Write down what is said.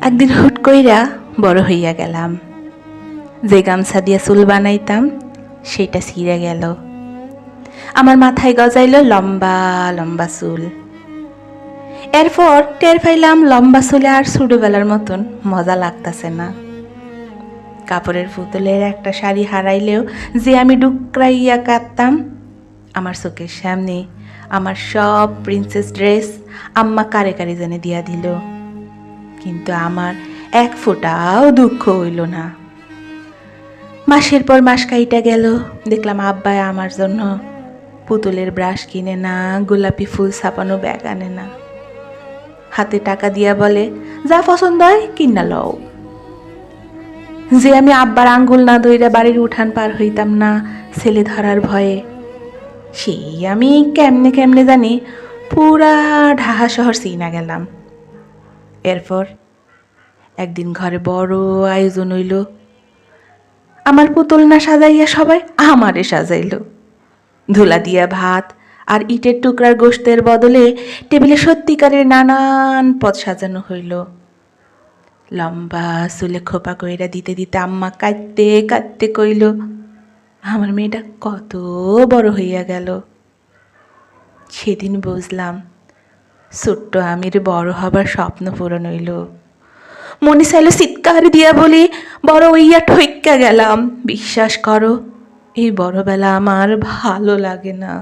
একদিন হুট কইরা বড় হইয়া গেলাম। যে গামছা দিয়া চুল বানাইতাম সেটা ছিঁড়ে গেল। আমার মাথায় গজাইলো লম্বা লম্বা চুল। এরপর টের পাইলাম লম্বা চুলে আর ছোটবেলার মতন মজা লাগতাছে না। কাপড়ের পুতুলের একটা শাড়ি হারাইলেও যে আমি ডুকরাইয়া কাঁদতাম, আমার চোখের সামনে আমার সব প্রিন্সেস ড্রেস আম্মা কারে কারে জেনে দিয়া দিল, কিন্তু আমার এক ফোঁটাও দুঃখ হইল না। মাসের পর মাস কাইটা গেল, দেখলাম আব্বাই আমার জন্য পুতুলের ব্রাশ কিনে না, গোলাপি ফুল ছাপানো ব্যাগ আনে না। হাতে টাকা দিয়া বলে, যা পছন্দ হয় কিনা লও। যে আমি আব্বার আঙ্গুল না ধইরা বাড়ির উঠান পার হইতাম না ছেলে ধরার ভয়ে, সেই আমি কেমনে কেমনে জানি পুরা ঢাকা শহর চিনা গেলাম। এরপর একদিন ঘরে বড় আয়োজন হইল। আমার পুতুল না সাজাইয়া সবাই আমারে সাজাইল। ধুলা দিয়া ভাত আর ইটের টুকরার গোশতের বদলে টেবিলে সত্যিকারের নানান পদ সাজানো হইল। লম্বা চুলে খোপা কইরা দিতে দিতে আম্মা কাঁদতে কাঁদতে কইল, আমার মেয়েটা কত বড় হইয়া গেল। সেদিন বুঝলাম ছোট্ট আমির বড় হবার স্বপ্ন পূরণ হইল। মনে চাইল চিৎকার দিয়া বলি, বড় হইয়া ঠইক্কা গেলাম। বিশ্বাস করো, এই বড়বেলা আমার ভালো লাগে না।